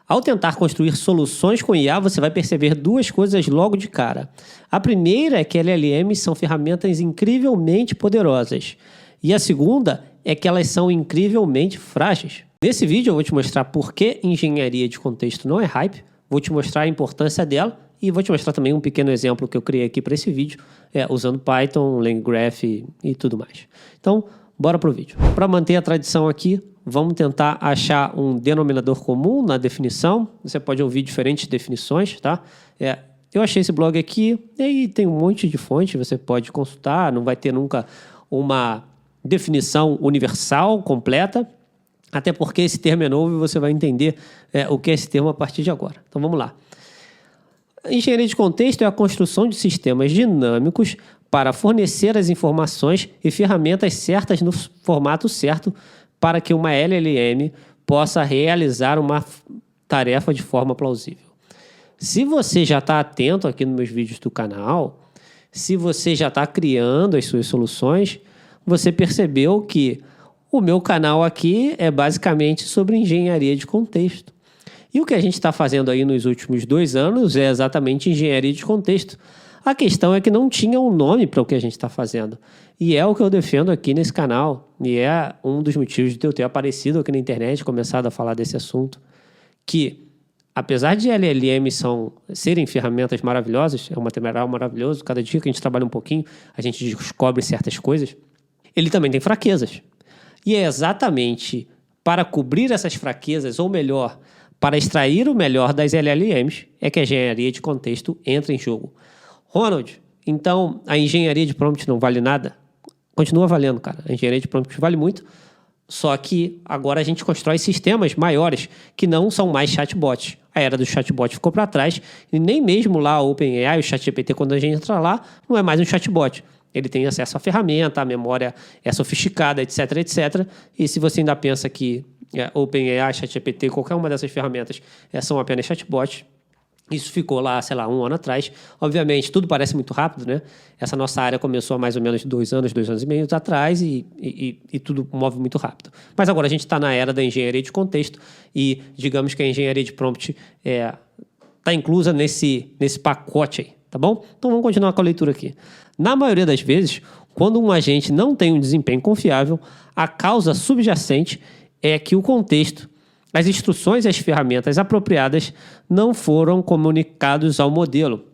Ao tentar construir soluções com IA, você vai perceber duas coisas logo de cara. A primeira é que LLMs são ferramentas incrivelmente poderosas. E a segunda é que elas são incrivelmente frágeis. Nesse vídeo eu vou te mostrar por que engenharia de contexto não é hype, vou te mostrar a importância dela e vou te mostrar também um pequeno exemplo que eu criei aqui para esse vídeo, usando Python, LangGraph e tudo mais. Então, bora pro vídeo. Para manter a tradição aqui, vamos tentar achar um denominador comum na definição. Você pode ouvir diferentes definições, tá? Eu achei esse blog aqui, e aí tem um monte de fonte, você pode consultar, não vai ter nunca uma definição universal, completa, até porque esse termo é novo e você vai entender o que é esse termo a partir de agora. Então vamos lá. Engenharia de contexto é a construção de sistemas dinâmicos para fornecer as informações e ferramentas certas no formato certo para que uma LLM possa realizar uma tarefa de forma plausível. Se você já está atento aqui nos meus vídeos do canal, se você já está criando as suas soluções, você percebeu que o meu canal aqui é basicamente sobre engenharia de contexto. E o que a gente está fazendo aí nos últimos 2 anos é exatamente engenharia de contexto. A questão é que não tinha um nome para o que a gente está fazendo. E é o que eu defendo aqui nesse canal. E é um dos motivos de eu ter aparecido aqui na internet, começado a falar desse assunto. Que, apesar de LLMs serem ferramentas maravilhosas, é um material maravilhoso, cada dia que a gente trabalha um pouquinho, a gente descobre certas coisas, ele também tem fraquezas. E é exatamente para cobrir essas fraquezas, ou melhor, para extrair o melhor das LLMs, é que a engenharia de contexto entra em jogo. Ronald, então a engenharia de prompt não vale nada? Continua valendo, cara. A engenharia de prompt vale muito, só que agora a gente constrói sistemas maiores que não são mais chatbots. A era do chatbot ficou para trás e nem mesmo lá o OpenAI, o ChatGPT, quando a gente entra lá, não é mais um chatbot. Ele tem acesso à ferramenta, a memória é sofisticada, etc, etc. E se você ainda pensa que OpenAI, ChatGPT, qualquer uma dessas ferramentas são apenas chatbots, isso ficou lá, sei lá, 1 ano atrás. Obviamente, tudo parece muito rápido, né? Essa nossa área começou há mais ou menos 2 anos e meio atrás e tudo move muito rápido. Mas agora a gente está na era da engenharia de contexto e digamos que a engenharia de prompt está inclusa nesse pacote aí, tá bom? Então vamos continuar com a leitura aqui. Na maioria das vezes, quando um agente não tem um desempenho confiável, a causa subjacente é que o contexto, as instruções e as ferramentas apropriadas não foram comunicados ao modelo.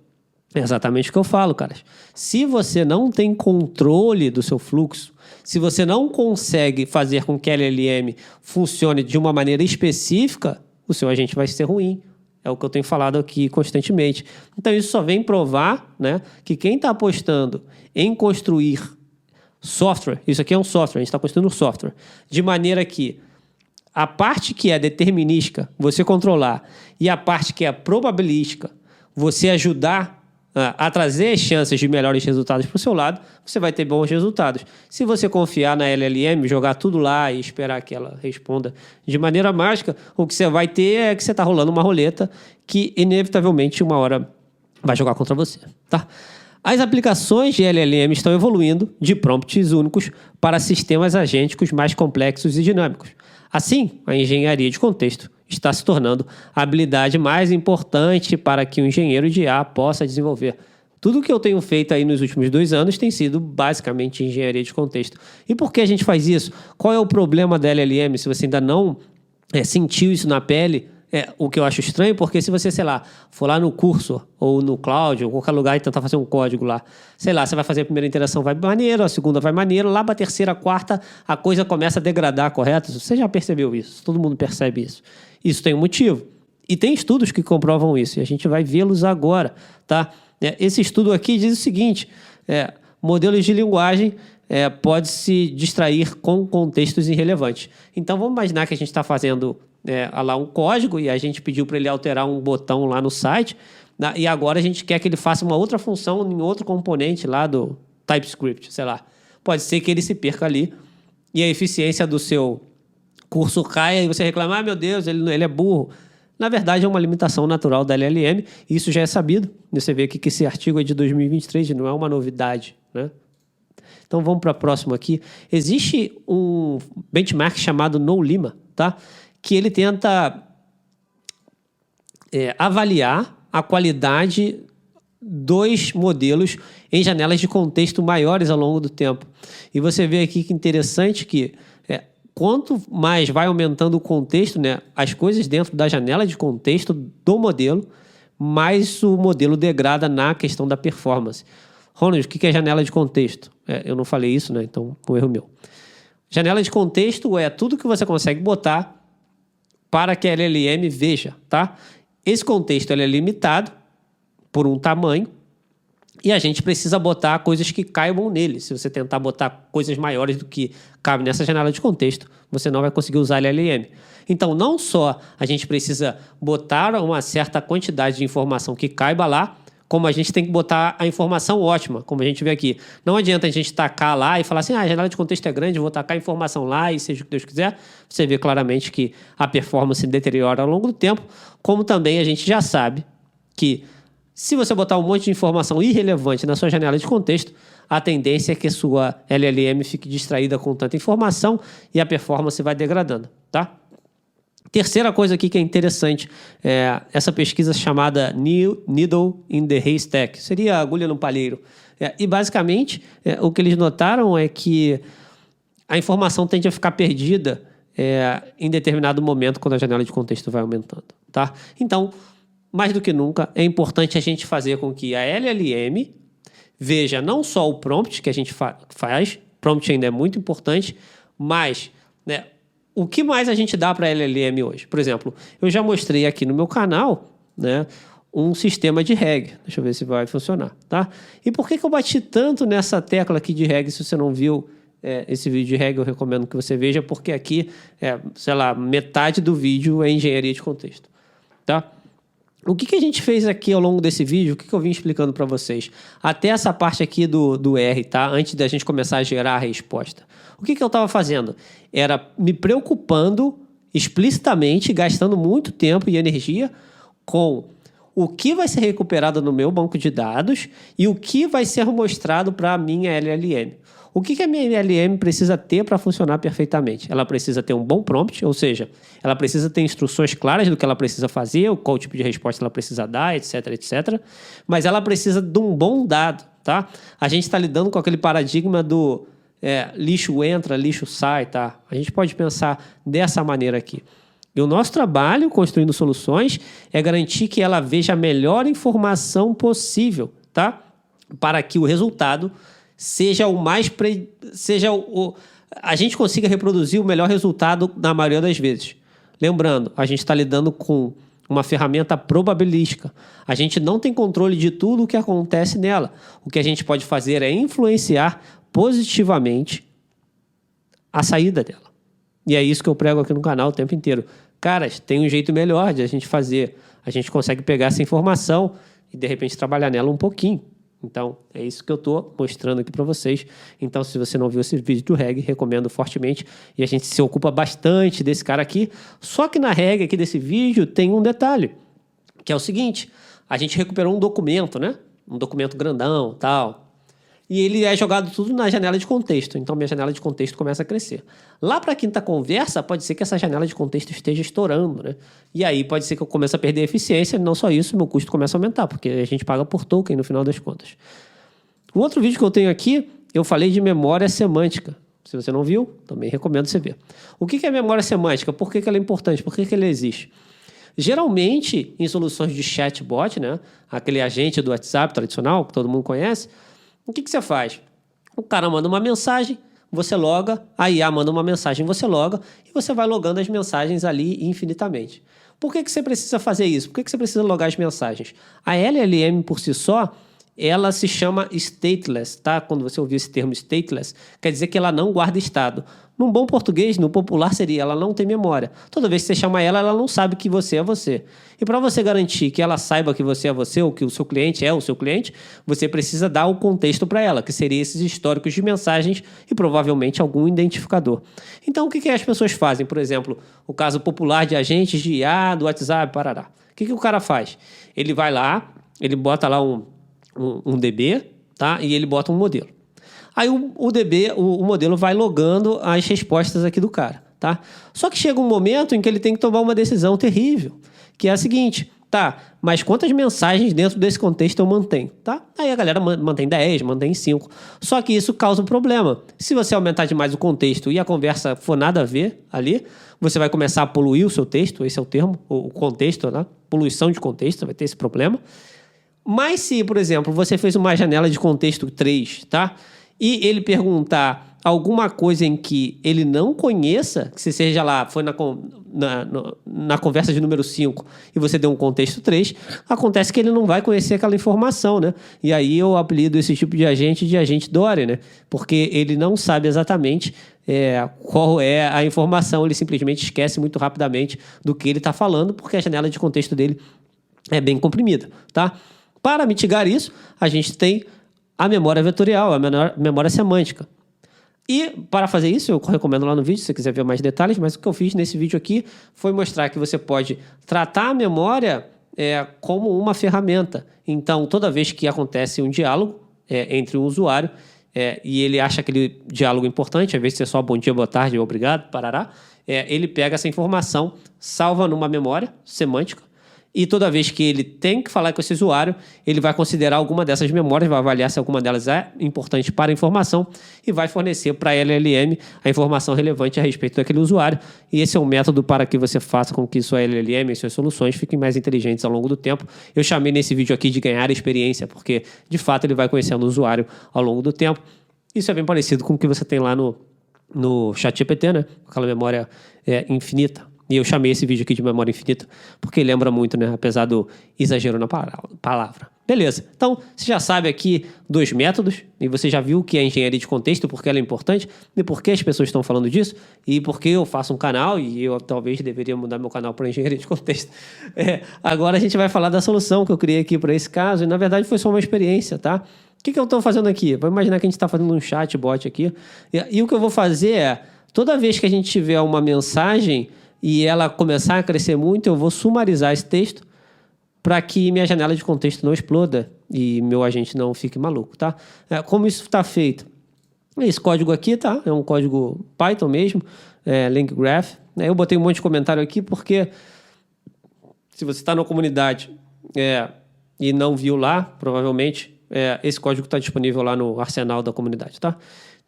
É exatamente o que eu falo, caras. Se você não tem controle do seu fluxo, se você não consegue fazer com que a LLM funcione de uma maneira específica, o seu agente vai ser ruim. É o que eu tenho falado aqui constantemente. Então isso só vem provar, né, que quem está apostando em construir software, isso aqui é um software, a gente está construindo um software, de maneira que a parte que é determinística, você controlar, e a parte que é probabilística, você ajudar a trazer as chances de melhores resultados para o seu lado, você vai ter bons resultados. Se você confiar na LLM, jogar tudo lá e esperar que ela responda de maneira mágica, o que você vai ter é que você está rolando uma roleta que, inevitavelmente, uma hora vai jogar contra você, tá? As aplicações de LLM estão evoluindo de prompts únicos para sistemas agênticos mais complexos e dinâmicos. Assim, a engenharia de contexto está se tornando a habilidade mais importante para que o engenheiro de IA possa desenvolver. Tudo que eu tenho feito aí nos últimos 2 anos tem sido basicamente engenharia de contexto. E por que a gente faz isso? Qual é o problema da LLM? Se você ainda não sentiu isso na pele, o que eu acho estranho, porque se você, sei lá, for lá no Cursor ou no Cloud ou qualquer lugar e tentar fazer um código lá, sei lá, você vai fazer a primeira interação, vai maneiro, a segunda vai maneiro, lá para a terceira, a quarta, a coisa começa a degradar, correto? Você já percebeu isso, todo mundo percebe isso. Isso tem um motivo. E tem estudos que comprovam isso, e a gente vai vê-los agora, tá? Esse estudo aqui diz o seguinte, modelos de linguagem pode se distrair com contextos irrelevantes. Então, vamos imaginar que a gente está fazendo lá um código e a gente pediu para ele alterar um botão lá no site, e agora a gente quer que ele faça uma outra função em outro componente lá do TypeScript, sei lá. Pode ser que ele se perca ali e a eficiência do seu curso caia e você reclama, meu Deus, ele é burro. Na verdade, é uma limitação natural da LLM, e isso já é sabido. Você vê aqui que esse artigo é de 2023, não é uma novidade, né? Então, vamos para o próximo aqui. Existe um benchmark chamado NoLima, tá? Que ele tenta avaliar a qualidade dos modelos em janelas de contexto maiores ao longo do tempo. E você vê aqui que interessante que quanto mais vai aumentando o contexto, né, as coisas dentro da janela de contexto do modelo, mais o modelo degrada na questão da performance. Ronald, o que é janela de contexto? Eu não falei isso, né? Então, um erro meu. Janela de contexto é tudo que você consegue botar para que a LLM veja, tá? Esse contexto ele é limitado por um tamanho e a gente precisa botar coisas que caibam nele. Se você tentar botar coisas maiores do que cabe nessa janela de contexto, você não vai conseguir usar a LLM. Então, não só a gente precisa botar uma certa quantidade de informação que caiba lá, como a gente tem que botar a informação ótima, como a gente vê aqui. Não adianta a gente tacar lá e falar assim, a janela de contexto é grande, vou tacar a informação lá e seja o que Deus quiser. Você vê claramente que a performance se deteriora ao longo do tempo, como também a gente já sabe que se você botar um monte de informação irrelevante na sua janela de contexto, a tendência é que a sua LLM fique distraída com tanta informação e a performance vai degradando, tá? Terceira coisa aqui que é interessante é essa pesquisa chamada Needle in the Haystack. Seria agulha no palheiro. E basicamente o que eles notaram é que a informação tende a ficar perdida em determinado momento quando a janela de contexto vai aumentando, tá? Então, mais do que nunca, é importante a gente fazer com que a LLM veja não só o prompt que a gente faz, prompt ainda é muito importante, mas o que mais a gente dá para a LLM hoje? Por exemplo, eu já mostrei aqui no meu canal, né, um sistema de RAG. Deixa eu ver se vai funcionar, tá? E por que eu bati tanto nessa tecla aqui de RAG? Se você não viu esse vídeo de RAG, eu recomendo que você veja, porque aqui, sei lá, metade do vídeo é engenharia de contexto, tá? O que a gente fez aqui ao longo desse vídeo, o que eu vim explicando para vocês? Até essa parte aqui do R, tá? Antes da gente começar a gerar a resposta. O que eu estava fazendo? Era me preocupando explicitamente, gastando muito tempo e energia com o que vai ser recuperado no meu banco de dados e o que vai ser mostrado para a minha LLM. O que a minha LLM precisa ter para funcionar perfeitamente? Ela precisa ter um bom prompt, ou seja, ela precisa ter instruções claras do que ela precisa fazer, qual tipo de resposta ela precisa dar, etc, etc. Mas ela precisa de um bom dado, tá? A gente está lidando com aquele paradigma do lixo entra, lixo sai, tá? A gente pode pensar dessa maneira aqui. E o nosso trabalho, construindo soluções, é garantir que ela veja a melhor informação possível, tá? Para que o resultado seja o mais... a gente consiga reproduzir o melhor resultado na maioria das vezes. Lembrando, a gente está lidando com uma ferramenta probabilística. A gente não tem controle de tudo o que acontece nela. O que a gente pode fazer é influenciar positivamente a saída dela. E é isso que eu prego aqui no canal o tempo inteiro. Caras, tem um jeito melhor de a gente fazer. A gente consegue pegar essa informação e, de repente, trabalhar nela um pouquinho. Então, é isso que eu estou mostrando aqui para vocês. Então, se você não viu esse vídeo do RAG, recomendo fortemente. E a gente se ocupa bastante desse cara aqui. Só que na RAG aqui desse vídeo tem um detalhe, que é o seguinte. A gente recuperou um documento, né? Um documento grandão, tal. E ele é jogado tudo na janela de contexto. Então, minha janela de contexto começa a crescer. Lá para a quinta conversa, pode ser que essa janela de contexto esteja estourando, né? E aí pode ser que eu comece a perder eficiência. Não só isso, meu custo começa a aumentar, porque a gente paga por token no final das contas. O outro vídeo que eu tenho aqui, eu falei de memória semântica. Se você não viu, também recomendo você ver. O que é memória semântica? Por que ela é importante? Por que ela existe? Geralmente, em soluções de chatbot, né? Aquele agente do WhatsApp tradicional, que todo mundo conhece, o que você faz? O cara manda uma mensagem, você loga, a IA manda uma mensagem, você loga, e você vai logando as mensagens ali infinitamente. Por que você precisa fazer isso? Por que você precisa logar as mensagens? A LLM por si só, ela se chama stateless, tá? Quando você ouvir esse termo stateless, quer dizer que ela não guarda estado. Num bom português, no popular seria, ela não tem memória. Toda vez que você chama ela, ela não sabe que você é você. E para você garantir que ela saiba que você é você, ou que o seu cliente é o seu cliente, você precisa dar o contexto para ela, que seria esses históricos de mensagens e provavelmente algum identificador. Então, o que as pessoas fazem? Por exemplo, o caso popular de agentes de IA, do WhatsApp, parará. O que o cara faz? Ele vai lá, ele bota lá um DB, tá? E ele bota um modelo. Aí o DB, o modelo vai logando as respostas aqui do cara, tá? Só que chega um momento em que ele tem que tomar uma decisão terrível, que é a seguinte, Tá, mas quantas mensagens dentro desse contexto eu mantenho, tá? Aí a galera mantém 10, mantém 5. Só que isso causa um problema. Se você aumentar demais o contexto e a conversa for nada a ver ali, você vai começar a poluir o seu texto, esse é o termo, o contexto, né? Poluição de contexto, vai ter esse problema. Mas se, por exemplo, você fez uma janela de contexto 3, tá? E ele perguntar alguma coisa em que ele não conheça, que seja lá, foi na conversa de número 5 e você deu um contexto 3, acontece que ele não vai conhecer aquela informação, né? E aí eu apelido esse tipo de agente Dory, né? Porque ele não sabe exatamente qual é a informação, ele simplesmente esquece muito rapidamente do que ele está falando, porque a janela de contexto dele é bem comprimida, tá? Para mitigar isso, a gente tem a memória vetorial, a memória semântica. E para fazer isso, eu recomendo lá no vídeo, se você quiser ver mais detalhes, mas o que eu fiz nesse vídeo aqui foi mostrar que você pode tratar a memória como uma ferramenta. Então, toda vez que acontece um diálogo entre um usuário e ele acha aquele diálogo importante, às vezes é só bom dia, boa tarde, obrigado, parará, ele pega essa informação, salva numa memória semântica, e toda vez que ele tem que falar com esse usuário, ele vai considerar alguma dessas memórias, vai avaliar se alguma delas é importante para a informação e vai fornecer para a LLM a informação relevante a respeito daquele usuário. E esse é um método para que você faça com que sua LLM e suas soluções fiquem mais inteligentes ao longo do tempo. Eu chamei nesse vídeo aqui de ganhar experiência, porque de fato ele vai conhecendo o usuário ao longo do tempo. Isso é bem parecido com o que você tem lá no ChatGPT, né? Aquela memória infinita. E eu chamei esse vídeo aqui de memória infinita, porque lembra muito, né? Apesar do exagero na palavra. Beleza. Então, você já sabe aqui 2 métodos, e você já viu o que é engenharia de contexto, porque ela é importante, e por que as pessoas estão falando disso, e por que eu faço um canal, e eu talvez deveria mudar meu canal para engenharia de contexto. Agora a gente vai falar da solução que eu criei aqui para esse caso, e na verdade foi só uma experiência, tá? O que eu estou fazendo aqui? Vou imaginar que a gente está fazendo um chatbot aqui, e o que eu vou fazer é, toda vez que a gente tiver uma mensagem e ela começar a crescer muito, eu vou sumarizar esse texto para que minha janela de contexto não exploda e meu agente não fique maluco, tá? Como isso está feito? Esse código aqui, tá? É um código Python mesmo, LangGraph. Eu botei um monte de comentário aqui porque se você está na comunidade e não viu lá, provavelmente esse código está disponível lá no arsenal da comunidade, tá?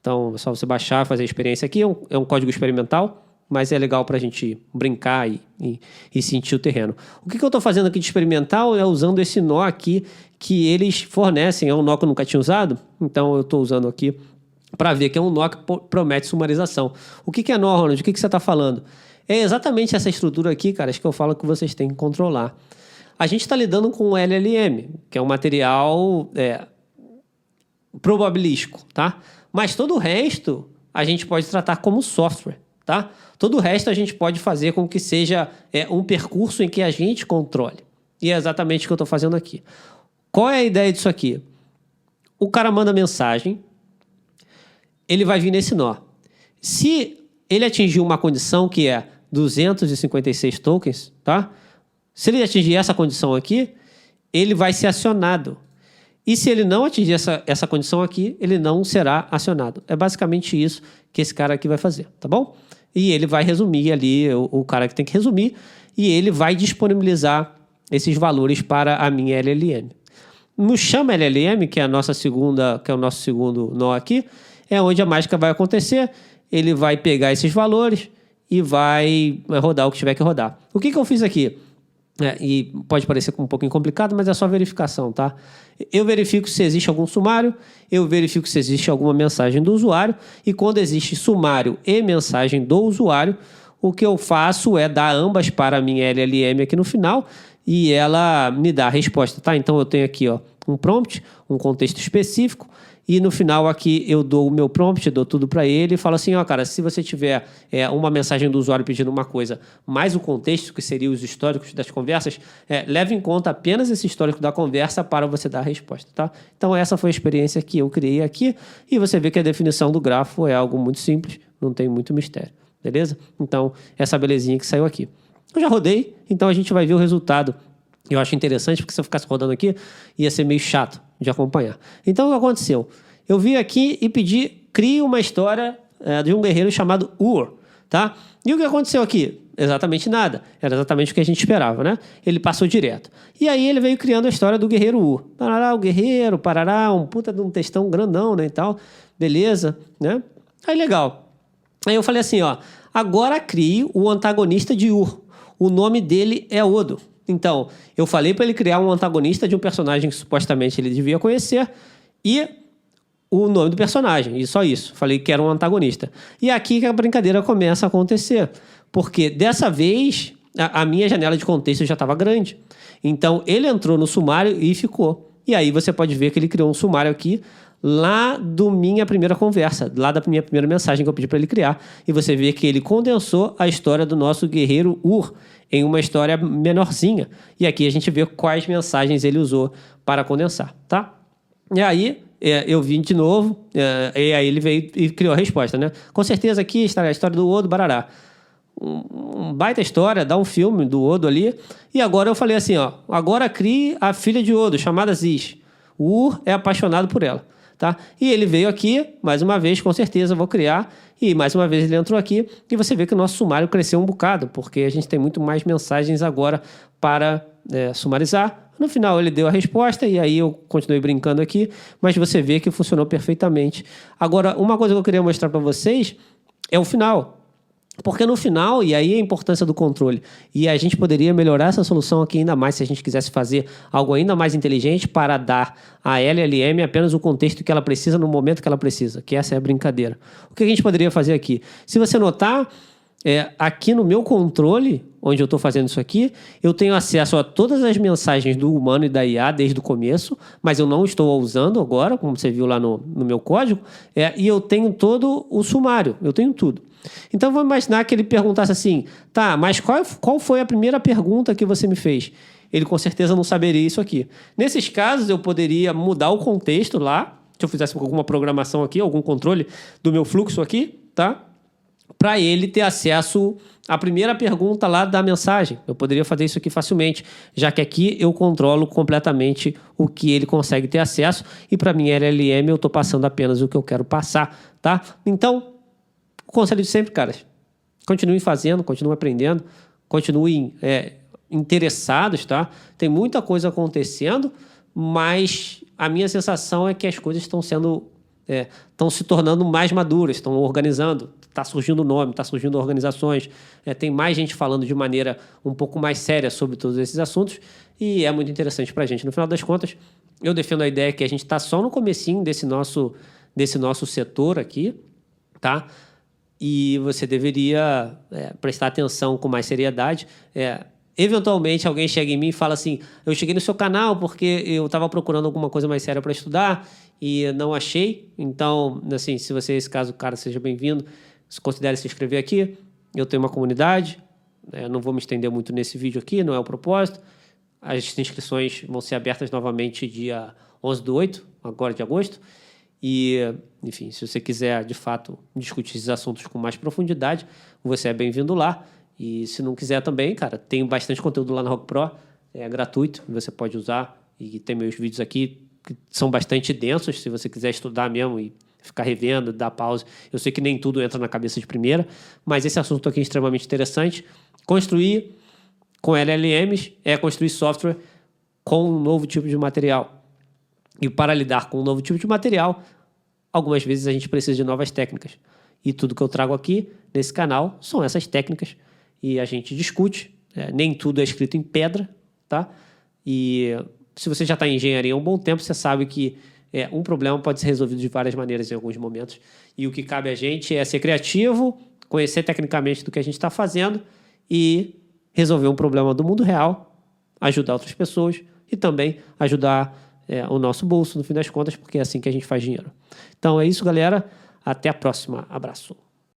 Então é só você baixar, fazer a experiência aqui. É um código experimental, mas é legal para a gente brincar e sentir o terreno. O que eu estou fazendo aqui de experimental é usando esse nó aqui que eles fornecem. É um nó que eu nunca tinha usado, então eu estou usando aqui para ver que é um nó que promete sumarização. O que é nó, Ronald? O que você está falando? É exatamente essa estrutura aqui, cara, que eu falo que vocês têm que controlar. A gente está lidando com o LLM, que é um material probabilístico, tá? Mas todo o resto a gente pode tratar como software, tá? Todo o resto a gente pode fazer com que seja um percurso em que a gente controle. E é exatamente o que eu estou fazendo aqui. Qual é a ideia disso aqui? O cara manda mensagem, ele vai vir nesse nó. Se ele atingir uma condição que é 256 tokens, tá? Se ele atingir essa condição aqui, ele vai ser acionado. E se ele não atingir essa condição aqui, ele não será acionado. É basicamente isso que esse cara aqui vai fazer, tá bom? E ele vai resumir ali, o cara que tem que resumir, e ele vai disponibilizar esses valores para a minha LLM. No Chama LLM, que é o nosso segundo nó aqui, é onde a mágica vai acontecer. Ele vai pegar esses valores e vai rodar o que tiver que rodar. O que eu fiz aqui? E pode parecer um pouquinho complicado, mas é só verificação, tá? Eu verifico se existe algum sumário, eu verifico se existe alguma mensagem do usuário, e quando existe sumário e mensagem do usuário, o que eu faço é dar ambas para a minha LLM aqui no final, e ela me dá a resposta, tá? Então eu tenho aqui um prompt, um contexto específico, e no final aqui eu dou o meu prompt, dou tudo para ele e falo assim, cara, se você tiver uma mensagem do usuário pedindo uma coisa, mais o contexto, que seria os históricos das conversas, leve em conta apenas esse histórico da conversa para você dar a resposta, tá? Então essa foi a experiência que eu criei aqui, e você vê que a definição do grafo é algo muito simples, não tem muito mistério, beleza? Então, essa belezinha que saiu aqui. Eu já rodei, então a gente vai ver o resultado. Eu acho interessante, porque se eu ficasse rodando aqui, ia ser meio chato de acompanhar. Então, o que aconteceu? Eu vim aqui e pedi, crie uma história de um guerreiro chamado Ur, tá? E o que aconteceu aqui? exatamente nada. Era exatamente o que a gente esperava, né? Ele passou direto. E aí ele veio criando a história do Guerreiro Ur. Parará, o guerreiro, parará, um puta de um textão grandão, né, e tal. Beleza, né? Aí legal. Aí eu falei assim, ó, agora crie o antagonista de Ur. O nome dele é Odo. Então, eu falei para ele criar um antagonista de um personagem que supostamente ele devia conhecer e o nome do personagem, e só isso. Falei que era um antagonista. E aqui que a brincadeira começa a acontecer. Porque dessa vez, a minha janela de contexto já estava grande. Então, ele entrou no sumário e ficou. E aí você pode ver que ele criou um sumário aqui lá da minha primeira conversa, lá da minha primeira mensagem que eu pedi para ele criar. E você vê que ele condensou a história do nosso guerreiro Ur em uma história menorzinha. E aqui a gente vê quais mensagens ele usou para condensar, tá? E aí, eu vim de novo, e aí ele veio e criou a resposta, né? Com certeza aqui está a história do Odo Barará. Um baita história, dá um filme do Odo ali. E agora eu falei assim, ó, agora crie a filha de Odo, chamada Ziz. O Ur é apaixonado por ela, tá? E ele veio aqui, mais uma vez, com certeza vou criar. E mais uma vez ele entrou aqui. E você vê que o nosso sumário cresceu um bocado, porque a gente tem muito mais mensagens agora para sumarizar. No final ele deu a resposta e aí eu continuei brincando aqui, mas você vê que funcionou perfeitamente. Agora, uma coisa que eu queria mostrar para vocês é o final. Porque no final, e aí a importância do controle, e a gente poderia melhorar essa solução aqui ainda mais se a gente quisesse fazer algo ainda mais inteligente para dar à LLM apenas o contexto que ela precisa no momento que ela precisa, que essa é a brincadeira. O que a gente poderia fazer aqui? Se você notar, aqui no meu controle, onde eu estou fazendo isso aqui, eu tenho acesso a todas as mensagens do humano e da IA desde o começo, mas eu não estou usando agora, como você viu lá no meu código, e eu tenho todo o sumário, eu tenho tudo. Então, vamos imaginar que ele perguntasse assim, tá, mas qual foi a primeira pergunta que você me fez? Ele com certeza não saberia isso aqui. Nesses casos, eu poderia mudar o contexto lá, se eu fizesse alguma programação aqui, algum controle do meu fluxo aqui, tá? Para ele ter acesso à primeira pergunta lá da mensagem. Eu poderia fazer isso aqui facilmente, já que aqui eu controlo completamente o que ele consegue ter acesso e para minha LLM eu estou passando apenas o que eu quero passar, tá? Então, o conselho de sempre, caras, continuem fazendo, continuem aprendendo, continuem interessados, tá? Tem muita coisa acontecendo, mas a minha sensação é que as coisas estão se tornando mais maduras, estão organizando, está surgindo nome, está surgindo organizações, tem mais gente falando de maneira um pouco mais séria sobre todos esses assuntos e é muito interessante para a gente. No final das contas, eu defendo a ideia que a gente está só no comecinho desse nosso setor aqui, tá? E você deveria prestar atenção com mais seriedade. Eventualmente alguém chega em mim e fala assim, eu cheguei no seu canal porque eu estava procurando alguma coisa mais séria para estudar e não achei. Então, assim, se você, esse caso, cara, seja bem-vindo, considere se inscrever aqui. Eu tenho uma comunidade, não vou me estender muito nesse vídeo aqui, não é o propósito. As inscrições vão ser abertas novamente dia 11/8, agora de agosto. E, enfim, se você quiser, de fato, discutir esses assuntos com mais profundidade, você é bem-vindo lá. E se não quiser também, cara, tem bastante conteúdo lá na Rock Pro, é gratuito, você pode usar. E tem meus vídeos aqui que são bastante densos, se você quiser estudar mesmo e ficar revendo, dar pausa. Eu sei que nem tudo entra na cabeça de primeira, mas esse assunto aqui é extremamente interessante. Construir com LLMs é construir software com um novo tipo de material. E para lidar com um novo tipo de material, algumas vezes a gente precisa de novas técnicas. E tudo que eu trago aqui nesse canal são essas técnicas. E a gente discute. Nem tudo é escrito em pedra, tá? E se você já está em engenharia há um bom tempo, você sabe que um problema pode ser resolvido de várias maneiras em alguns momentos. E o que cabe a gente é ser criativo, conhecer tecnicamente do que a gente está fazendo e resolver um problema do mundo real, ajudar outras pessoas e também ajudar o nosso bolso, no fim das contas, porque é assim que a gente faz dinheiro. Então é isso, galera. Até a próxima. Abraço.